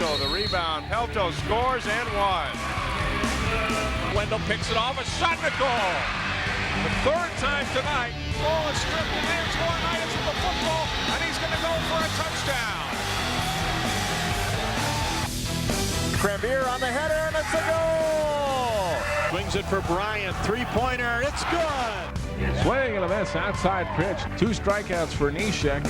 Pelto, the rebound. Pelto scores and one. Wendell picks it off, a shot and a goal. The third time tonight. Ball is stripped and there's Laurinaitis with the football, and he's going to go for a touchdown. Crevier on the header, and it's a goal! Swings it for Bryant, three-pointer, it's good! Swing and a miss, outside pitch. 2 strikeouts for Nishek.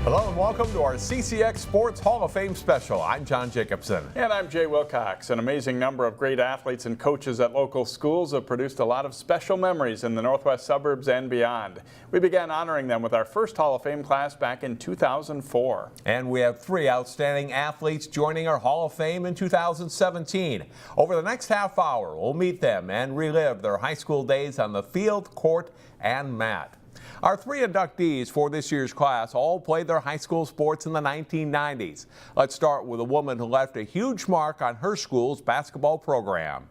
Hello and welcome to our CCX Sports Hall of Fame special. I'm John Jacobson. And I'm Jay Wilcox. An amazing number of great athletes and coaches at local schools have produced a lot of special memories in the Northwest suburbs and beyond. We began honoring them with our first Hall of Fame class back in 2004. And we have 3 outstanding athletes joining our Hall of Fame in 2017. Over the next half hour, we'll meet them and relive their high school days on the field, court, and mat. Our 3 inductees for this year's class all played their high school sports in the 1990s. Let's start with a woman who left a huge mark on her school's basketball program.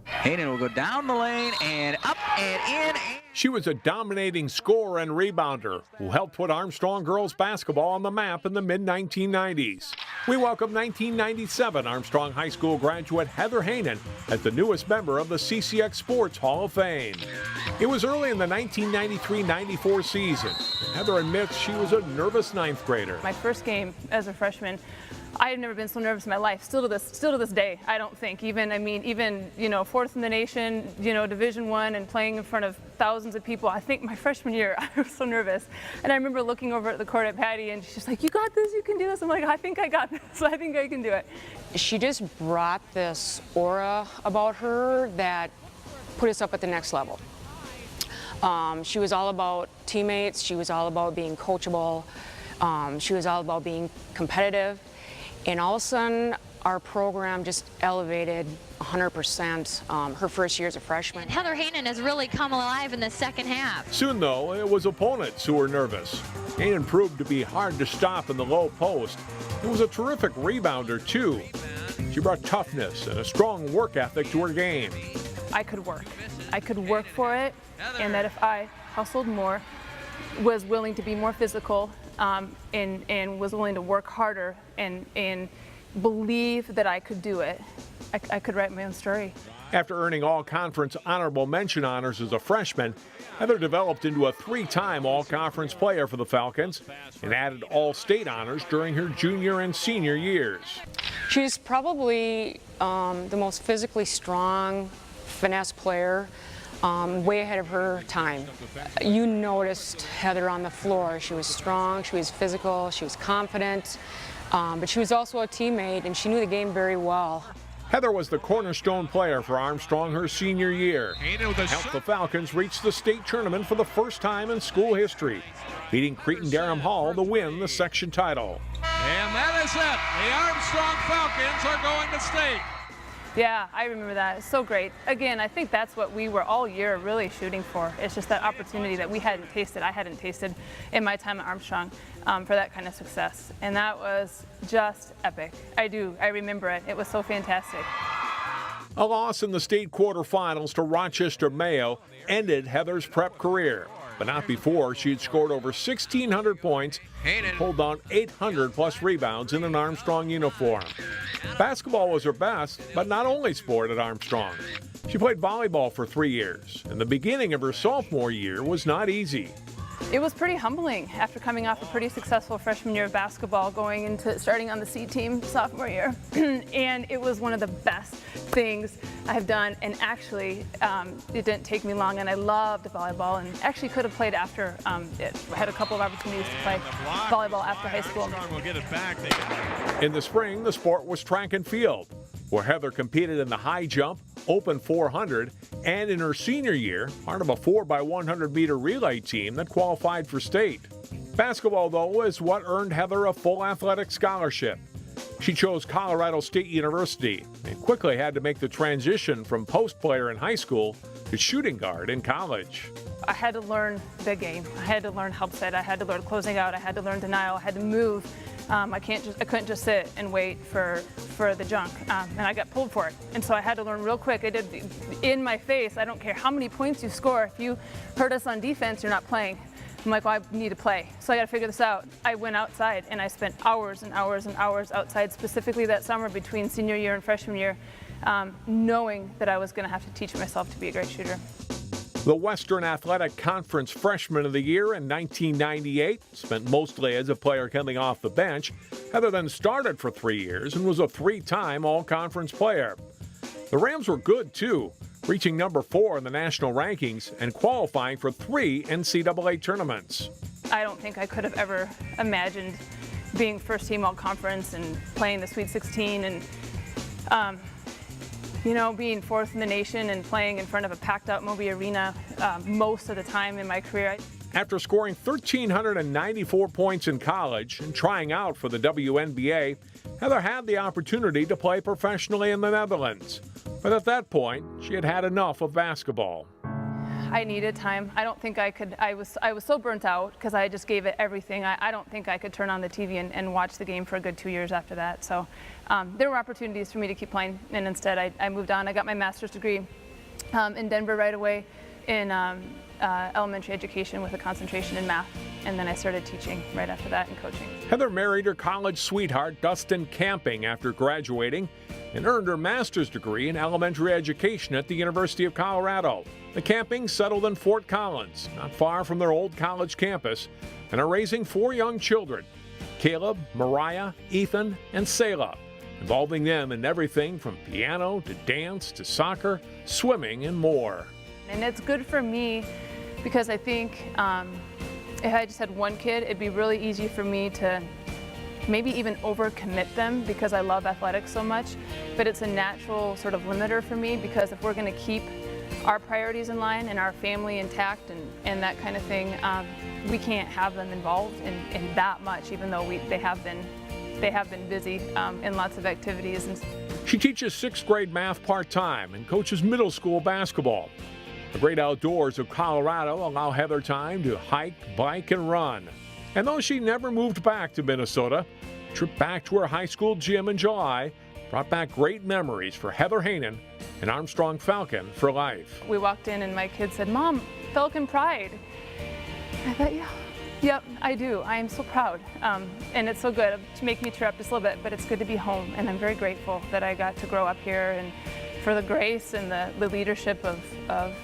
Haanen will go down the lane and up and in. She was a dominating scorer and rebounder who helped put Armstrong girls basketball on the map in the mid-1990s. We welcome 1997 Armstrong High School graduate Heather Haanen as the newest member of the CCX Sports Hall of Fame. It was early in the 1993-94 season. Heather admits she was a nervous 9th grader. My first game as a freshman, I had never been so nervous in my life. Still to this day, I don't think. Even 4th in the nation, Division I, and playing in front of thousands of people. I think my freshman year, I was so nervous. And I remember looking over at the court at Patty, and she's like, "You got this. You can do this." I'm like, "I think I got this. I think I can do it." She just brought this aura about her that put us up at the next level. She was all about teammates. She was all about being coachable. She was all about being competitive. And all of a sudden, our program just elevated 100% her first year as a freshman. Heather Haanen has really come alive in the second half. Soon, though, it was opponents who were nervous. Haanen proved to be hard to stop in the low post. He was a terrific rebounder, too. She brought toughness and a strong work ethic to her game. I could work. I could work for it, and that if I hustled more, was willing to be more physical, and was willing to work harder and believe that I could do it, I could write my own story. After earning all-conference honorable mention honors as a freshman, Heather developed into a 3-time all-conference player for the Falcons and added all-state honors during her junior and senior years. She's probably the most physically strong finesse player, way ahead of her time. You noticed Heather on the floor. She was strong, she was physical, she was confident, but she was also a teammate, and she knew the game very well. Heather was the cornerstone player for Armstrong her senior year. Helped the Falcons reach the state tournament for the first time in school history, beating Cretin-Derham Hall to win the section title. And that is it. The Armstrong Falcons are going to state. Yeah, I remember that. It's so great. Again, I think that's what we were all year really shooting for. It's just that opportunity that we hadn't tasted, I hadn't tasted in my time at Armstrong, for that kind of success. And that was just epic. I remember it. It was so fantastic. A loss in the state quarterfinals to Rochester Mayo ended Heather's prep career, but not before she'd scored over 1,600 points and pulled down 800-plus rebounds in an Armstrong uniform. Basketball was her best, but not only sport at Armstrong. She played volleyball for 3 years, and the beginning of her sophomore year was not easy. It was pretty humbling after coming off a pretty successful freshman year of basketball, going into starting on the C team sophomore year. And it was one of the best things I have done. And actually, it didn't take me long, and I loved volleyball, and actually could have played after. I had a couple of opportunities to play volleyball after high school. In the spring, the sport was track and field, where Heather competed in the high jump, open 400, and in her senior year, part of a 4x100-meter relay team that qualified for state. Basketball, though, is what earned Heather a full athletic scholarship. She chose Colorado State University and quickly had to make the transition from post player in high school to shooting guard in college. I had to learn the game. I had to learn help set. I had to learn closing out. I had to learn denial. I had to move I couldn't just sit and wait for the junk, and I got pulled for it. And so I had to learn real quick. I did in my face. I don't care how many points you score. If you hurt us on defense, you're not playing. I'm like, well, I need to play, so I got to figure this out. I went outside and I spent hours and hours and hours outside, specifically that summer between senior year and freshman year, knowing that I was going to have to teach myself to be a great shooter. The Western Athletic Conference Freshman of the Year in 1998, spent mostly as a player coming off the bench. Heather then started for 3 years and was a 3-time All-Conference player. The Rams were good, too, reaching number 4 in the national rankings and qualifying for 3 NCAA tournaments. I don't think I could have ever imagined being first-team All-Conference and playing the Sweet 16 and being 4th in the nation and playing in front of a packed-out Moby Arena most of the time in my career. After scoring 1,394 points in college and trying out for the WNBA, Heather had the opportunity to play professionally in the Netherlands. But at that point, she had had enough of basketball. I needed time. I don't think I could. I was so burnt out because I just gave it everything. I don't think I could turn on the TV and watch the game for a good 2 years after that. So there were opportunities for me to keep playing, and instead I moved on. I got my master's degree in Denver right away in elementary education with a concentration in math, and then I started teaching right after that and coaching. Heather married her college sweetheart, Dustin Camping, after graduating and earned her master's degree in elementary education at the University of Colorado. The Campings settled in Fort Collins, not far from their old college campus, and are raising 4 young children, Caleb, Mariah, Ethan, and Selah, involving them in everything from piano to dance to soccer, swimming, and more. And it's good for me because I think if I just had one kid, it'd be really easy for me to maybe even overcommit them because I love athletics so much. But it's a natural sort of limiter for me because if we're going to keep our priorities in line and our family intact and that kind of thing, we can't have them involved in that much, even though they have been busy in lots of activities. She teaches 6th grade math part-time and coaches middle school basketball. The great outdoors of Colorado allow Heather time to hike, bike, and run. And though she never moved back to Minnesota, a trip back to her high school gym in July brought back great memories for Heather Haanen and Armstrong Falcon for life. We walked in and my kid said, "Mom, Falcon pride." I thought, yep, I do. I am so proud. And it's so good to make me tear up just a little bit, but it's good to be home. And I'm very grateful that I got to grow up here and for the grace and the leadership of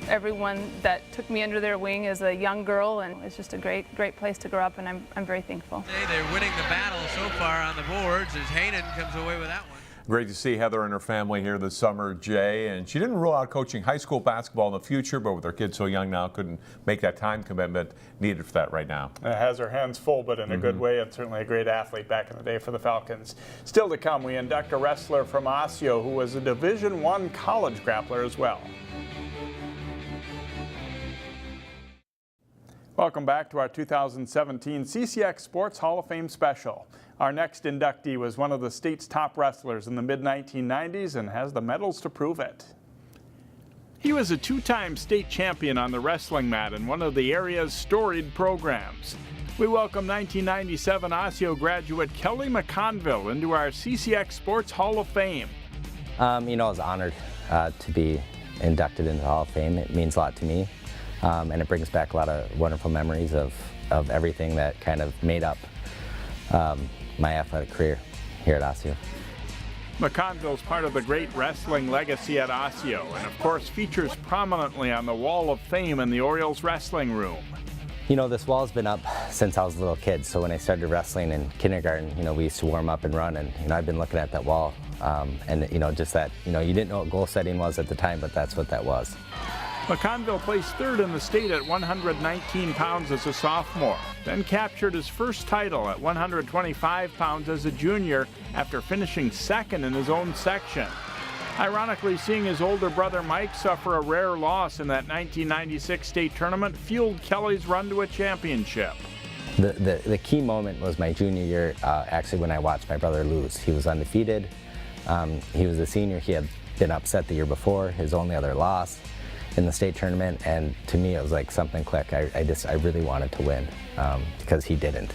everyone that took me under their wing as a young girl, and it's just a great place to grow up, and I'm very thankful. They're winning the battle so far on the boards as Haanen comes away with that one. Great to see Heather and her family here this summer, Jay. And she didn't rule out coaching high school basketball in the future, but with her kids so young now, couldn't make that time commitment needed for that right now. It has her hands full, but in a good way, and certainly a great athlete back in the day for the Falcons. Still to come, we induct a wrestler from Osseo who was a Division I college grappler as well. Welcome back to our 2017 CCX Sports Hall of Fame special. Our next inductee was one of the state's top wrestlers in the mid-1990s and has the medals to prove it. He was a 2-time state champion on the wrestling mat in one of the area's storied programs. We welcome 1997 Osseo graduate Kelly McConville into our CCX Sports Hall of Fame. I was honored to be inducted into the Hall of Fame. It means a lot to me, and it brings back a lot of wonderful memories of everything that kind of made up my athletic career here at Osseo. McConville's part of the great wrestling legacy at Osseo, and of course features prominently on the Wall of Fame in the Orioles wrestling room. This wall's been up since I was a little kid, so when I started wrestling in kindergarten, we used to warm up and run, and I've been looking at that wall, and just that, you didn't know what goal setting was at the time, but that's what that was. McConville placed 3rd in the state at 119 pounds as a sophomore, then captured his first title at 125 pounds as a junior after finishing 2nd in his own section. Ironically, seeing his older brother Mike suffer a rare loss in that 1996 state tournament fueled Kelly's run to a championship. The key moment was my junior year, actually, when I watched my brother lose. He was undefeated. He was a senior. He had been upset the year before, his only other loss in the state tournament, and to me it was like something clicked. I really wanted to win because he didn't.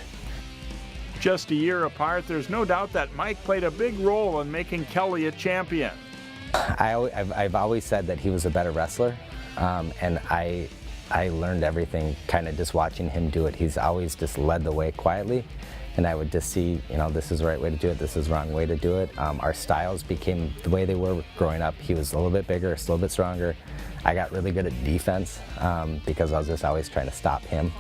Just a year apart, there's no doubt that Mike played a big role in making Kelly a champion. I've always said that he was a better wrestler, and I learned everything kind of just watching him do it. He's always just led the way quietly, and I would just see, you know, this is the right way to do it, this is the wrong way to do it. Our styles became the way they were growing up. He was a little bit bigger, a little bit stronger. I got really good at defense because I was just always trying to stop him.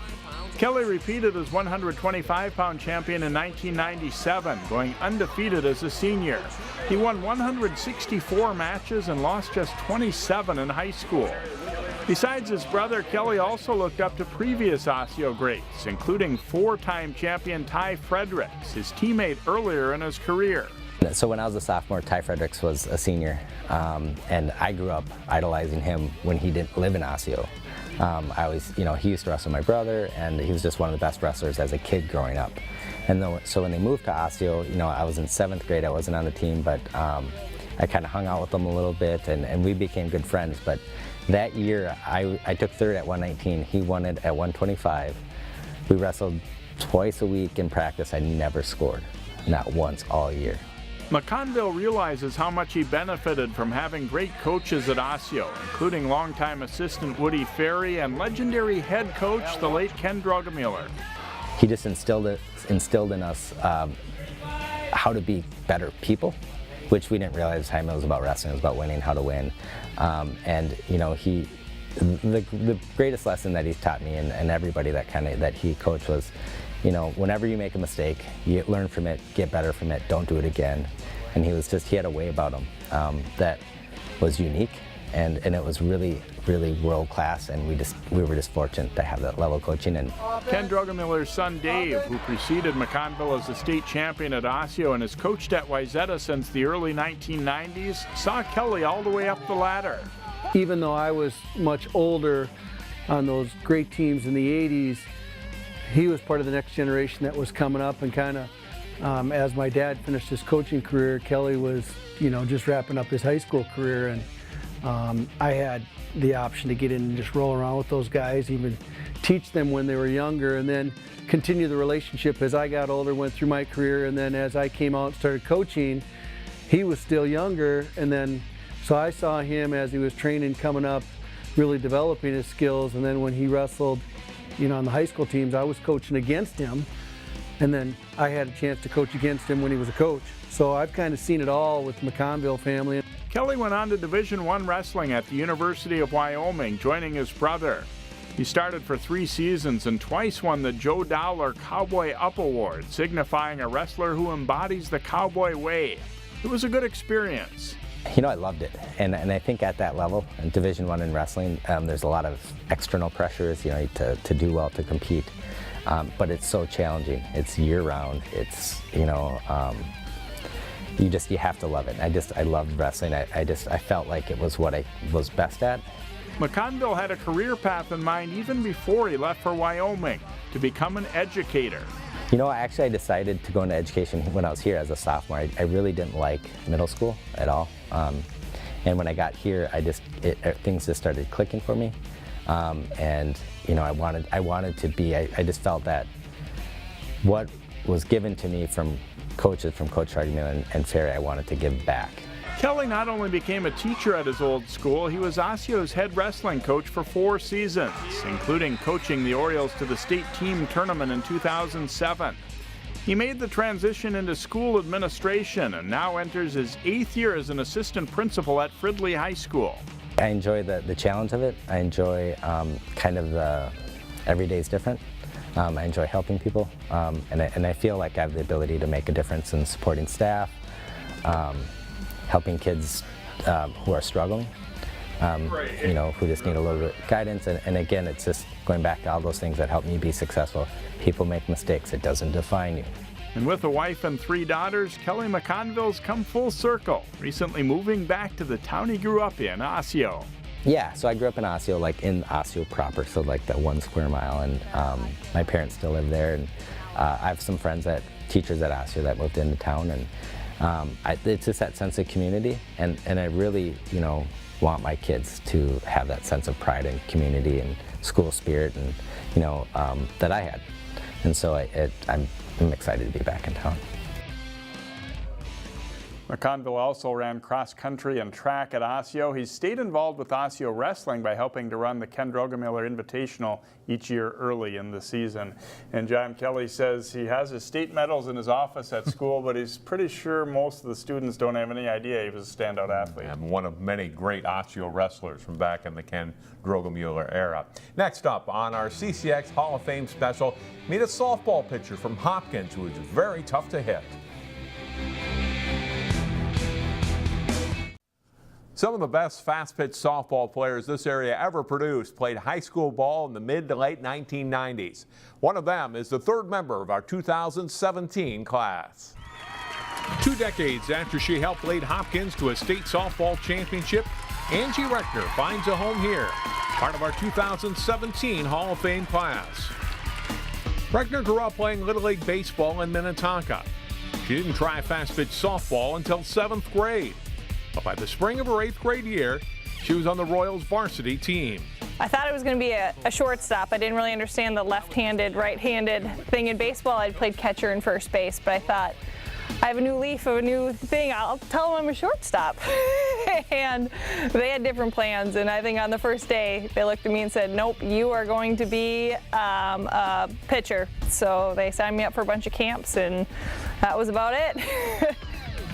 Kelly repeated as 125-pound champion in 1997, going undefeated as a senior. He won 164 matches and lost just 27 in high school. Besides his brother, Kelly also looked up to previous Osseo greats, including four-time champion Ty Fredericks, his teammate earlier in his career. So when I was a sophomore, Ty Fredericks was a senior, and I grew up idolizing him when he didn't live in Osseo. I always, you know, he used to wrestle my brother, and he was just one of the best wrestlers as a kid growing up. And so when they moved to Osseo, you know, I was in 7th grade, I wasn't on the team, but I kind of hung out with them a little bit, and we became good friends. But that year, I took 3rd at 119, he won it at 125. We wrestled twice a week in practice. I never scored, not once all year. McConville realizes how much he benefited from having great coaches at Osseo, including longtime assistant Woody Ferry and legendary head coach, the late Ken Drogemuller. He just instilled in us how to be better people, which we didn't realize at the time it was about wrestling. It was about winning, how to win. And you know, the greatest lesson that he's taught me and everybody that he coached was, you know, whenever you make a mistake, you learn from it, get better from it, don't do it again. And he had a way about him that was unique, and it was really, really world class, and we were just fortunate to have that level of coaching. And Ken Drogemuller's son Dave, who preceded McConville as the state champion at Osseo and has coached at Wayzata since the early 1990s, saw Kelly all the way up the ladder. Even though I was much older on those great teams in the 80s, he was part of the next generation that was coming up, and kind of, as my dad finished his coaching career, Kelly was, you know, just wrapping up his high school career, and I had the option to get in and just roll around with those guys, even teach them when they were younger, and then continue the relationship as I got older, went through my career, and then as I came out and started coaching, he was still younger, and then so I saw him as he was training, coming up, really developing his skills, and then when he wrestled, you know, on the high school teams, I was coaching against him, and then I had a chance to coach against him when he was a coach. So I've kind of seen it all with the McConville family. Kelly went on to Division I wrestling at the University of Wyoming, joining his brother. He started for 3 seasons and twice won the Joe Dowler Cowboy Up Award, signifying a wrestler who embodies the cowboy way. It was a good experience. You know, I loved it, and I think at that level, in Division I in wrestling, there's a lot of external pressures, you know, to do well, to compete, but it's so challenging. It's year-round. It's, you know, you have to love it. I loved wrestling. I felt like it was what I was best at. McConville had a career path in mind even before he left for Wyoming, to become an educator. You know, I decided to go into education when I was here as a sophomore. I really didn't like middle school at all. And when I got here, things just started clicking for me. And, you know, I wanted to be, I just felt that what was given to me from coaches, from Coach Drogemuller and Ferry, I wanted to give back. Kelly not only became a teacher at his old school, he was Osseo's head wrestling coach for 4 seasons, including coaching the Orioles to the state team tournament in 2007. He made the transition into school administration and now enters his 8th year as an assistant principal at Fridley High School. I enjoy the challenge of it. I enjoy kind of the every day is different. I enjoy helping people, and I feel like I have the ability to make a difference in supporting staff, helping kids who are struggling, you know, who just need a little bit of guidance. And again, it's just going back to all those things that help me be successful. People make mistakes. It doesn't define you. And with a wife and 3 daughters, Kelly McConville's come full circle, recently moving back to the town he grew up in, Osseo. Yeah, so I grew up in Osseo, like in Osseo proper, so like that 1 square mile, and my parents still live there, and I have some friends teachers at Osseo that moved into town, and it's just that sense of community, and I really, you know, want my kids to have that sense of pride and community and school spirit, and, you know, that I had. and so I'm excited to be back in town. McConville also ran cross country and track at Osseo. He stayed involved with Osseo wrestling by helping to run the Ken Drogemiller Invitational each year early in the season. And John Kelly says he has his state medals in his office at school, but he's pretty sure most of the students don't have any idea he was a standout athlete. And one of many great Osseo wrestlers from back in the Ken Drogemiller era. Next up on our CCX Hall of Fame special, meet a softball pitcher from Hopkins who is very tough to hit. Some of the best fast-pitch softball players this area ever produced played high school ball in the mid to late 1990s. One of them is the third member of our 2017 class. 2 decades after she helped lead Hopkins to a state softball championship, Angie Recknor finds a home here, part of our 2017 Hall of Fame class. Recknor grew up playing Little League baseball in Minneapolis. She didn't try fast-pitch softball until 7th grade. But by the spring of her 8th grade year, she was on the Royals varsity team. I thought it was going to be a shortstop. I didn't really understand the left-handed, right-handed thing in baseball. I'd played catcher and first base, but I thought, I have a new leaf of a new thing. I'll tell them I'm a shortstop. And they had different plans, and I think on the first day, they looked at me and said, nope, you are going to be a pitcher. So they signed me up for a bunch of camps, and that was about it.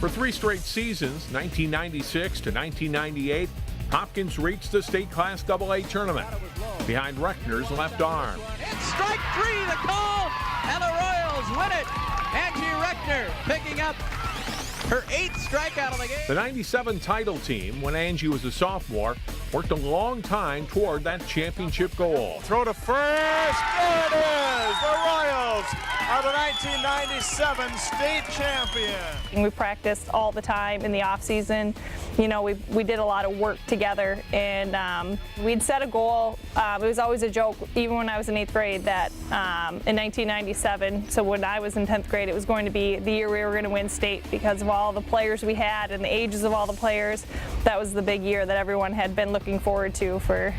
For 3 straight seasons, 1996 to 1998, Hopkins reached the state Class AA tournament behind Recknor's left arm. It's strike 3, the call, and the Royals win it. Angie Recknor picking up her 8th strikeout of the game. The 97 title team, when Angie was a sophomore, worked a long time toward that championship goal. Throw to first. There it is. The Royals are the 1997 state champion. We practiced all the time in the off season. You know, we did a lot of work together, and we'd set a goal. It was always a joke, even when I was in 8th grade, that in 1997, so when I was in 10th grade, it was going to be the year we were going to win state because of all the players we had and the ages of all the players. That was the big year that everyone had been looking forward to for,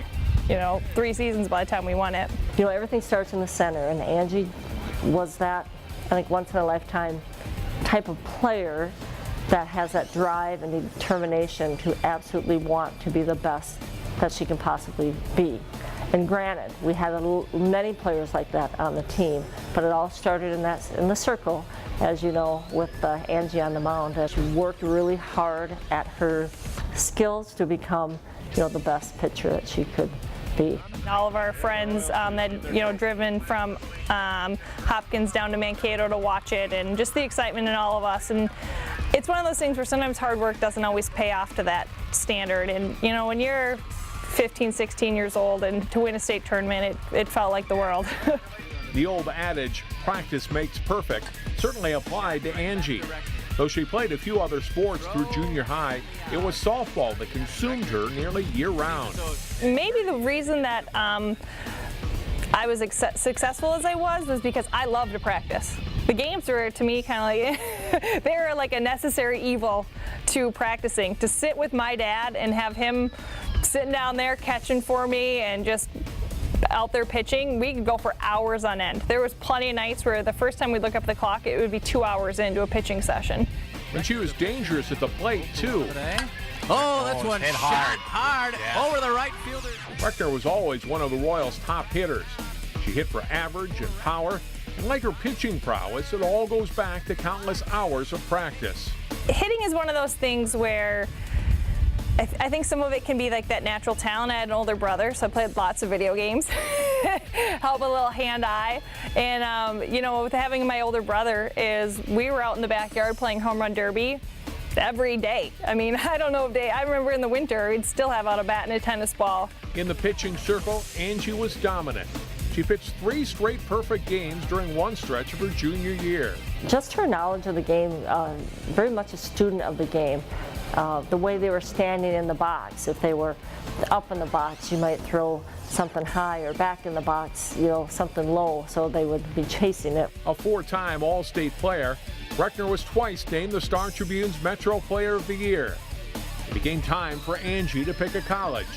3 seasons by the time we won it. You know, everything starts in the center, and Angie was that, I think, once in a lifetime type of player that has that drive and the determination to absolutely want to be the best that she can possibly be. And granted, we had many players like that on the team, but it all started in the circle, as you know, with Angie on the mound. She worked really hard at her skills to become, the best pitcher that she could be. All of our friends that driven from Hopkins down to Mankato to watch it, and just the excitement in all of us. And it's one of those things where sometimes hard work doesn't always pay off to that standard. And when you're 15, 16 years old and to win a state tournament, it felt like the world. The old adage, practice makes perfect, certainly applied to Angie. Though she played a few other sports through junior high, it was softball that consumed her nearly year-round. Maybe the reason that I was successful as I was because I loved to practice. The games were, to me, kind of like, they were like a necessary evil to practicing. To sit with my dad and have him sitting down there catching for me and just out there pitching, we could go for hours on end. There was plenty of nights where the first time we'd look up the clock, it would be 2 hours into a pitching session. And she was dangerous at the plate, too. Oh, that's one shot hard over the right fielder. Recknor was always one of the Royals' top hitters. She hit for average and power, and like her pitching prowess, it all goes back to countless hours of practice. Hitting is one of those things where I think some of it can be like that natural talent. I had an older brother, so I played lots of video games. Help a little hand-eye. And, with having my older brother is we were out in the backyard playing home run derby every day. I mean, I don't know if I remember in the winter, we'd still have out a bat and a tennis ball. In the pitching circle, Angie was dominant. She pitched 3 straight perfect games during one stretch of her junior year. Just her knowledge of the game, very much a student of the game. The way they were standing in the box. If they were up in the box, you might throw something high, or back in the box, something low, so they would be chasing it. A 4-time All-State player, Recknor was twice named the Star Tribune's Metro Player of the Year. It became time for Angie to pick a college.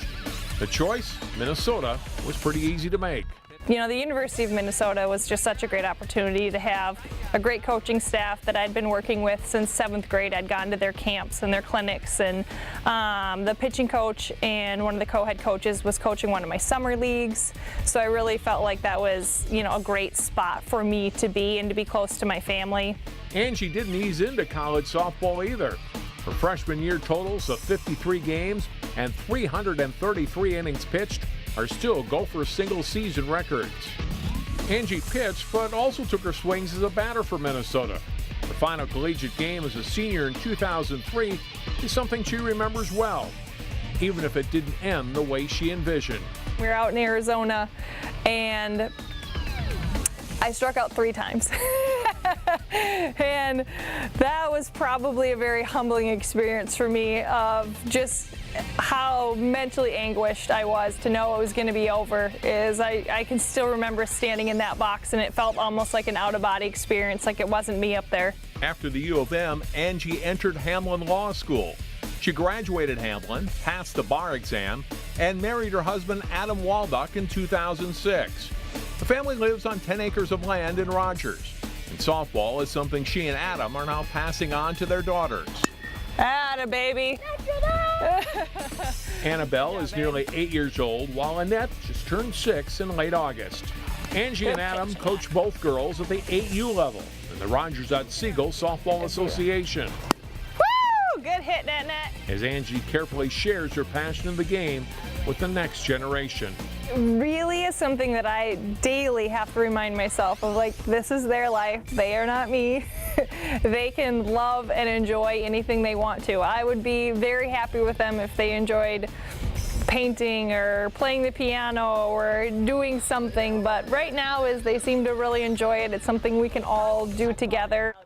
The choice, Minnesota, was pretty easy to make. You know, the University of Minnesota was just such a great opportunity to have a great coaching staff that I'd been working with since 7th grade. I'd gone to their camps and their clinics, and the pitching coach and one of the co-head coaches was coaching one of my summer leagues. So I really felt like that was, you know, a great spot for me to be and to be close to my family. Angie didn't ease into college softball either. Her freshman year totals of 53 games and 333 innings pitched are still Gopher single-season records. Angie pitched, but also took her swings as a batter for Minnesota. Her final collegiate game as a senior in 2003 is something she remembers well, even if it didn't end the way she envisioned. We were out in Arizona, and I struck out 3 times. And that was probably a very humbling experience for me, of just how mentally anguished I was to know it was going to be over. I can still remember standing in that box, and it felt almost like an out-of-body experience, like it wasn't me up there. After the U of M, Angie entered Hamlin Law School. She graduated Hamlin, passed the bar exam, and married her husband Adam Waldoch in 2006. The family lives on 10 acres of land in Rogers. And softball is something she and Adam are now passing on to their daughters. Atta baby. Annabelle is nearly 8 years old, while Annette just turned 6 in late August. Angie and Adam coach both girls at the 8U level in the Rogers Siegel Softball Association. Woo! Good hit, net. As Angie carefully shares her passion of the game with the next generation. It really is something that I daily have to remind myself of, like, this is their life. They are not me. They can love and enjoy anything they want to. I would be very happy with them if they enjoyed painting or playing the piano or doing something, but right now is they seem to really enjoy it. It's something we can all do together.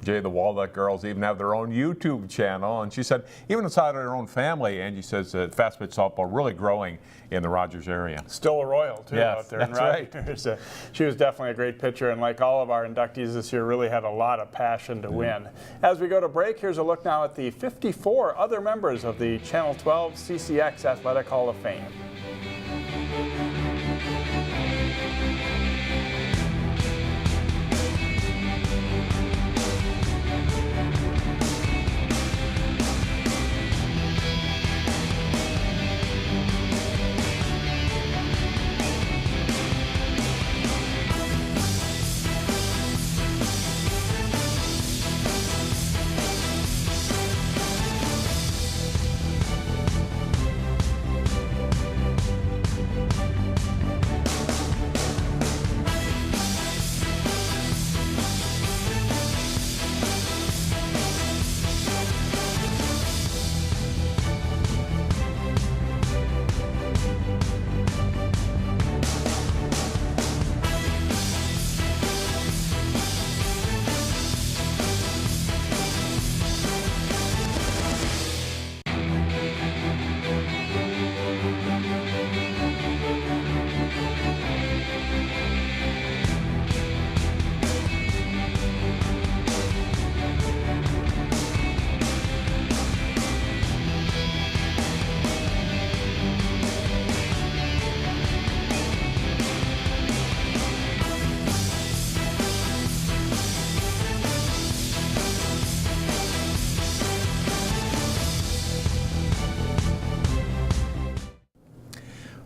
Jay, the Waldoch girls even have their own YouTube channel, and she said even inside of her own family, Angie says that fast pitch softball really growing in the Rogers area. Still a Royal, too, yes, out there in that's Rogers. Right. She was definitely a great pitcher, and like all of our inductees this year, really had a lot of passion to win. As we go to break, here's a look now at the 54 other members of the Channel 12 CCX Athletic Hall of Fame.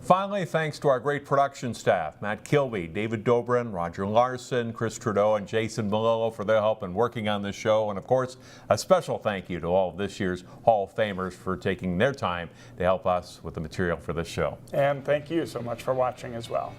Finally, thanks to our great production staff, Matt Kilby, David Dobrin, Roger Larson, Chris Trudeau, and Jason Malillo for their help in working on this show. And of course, a special thank you to all of this year's Hall of Famers for taking their time to help us with the material for this show. And thank you so much for watching as well.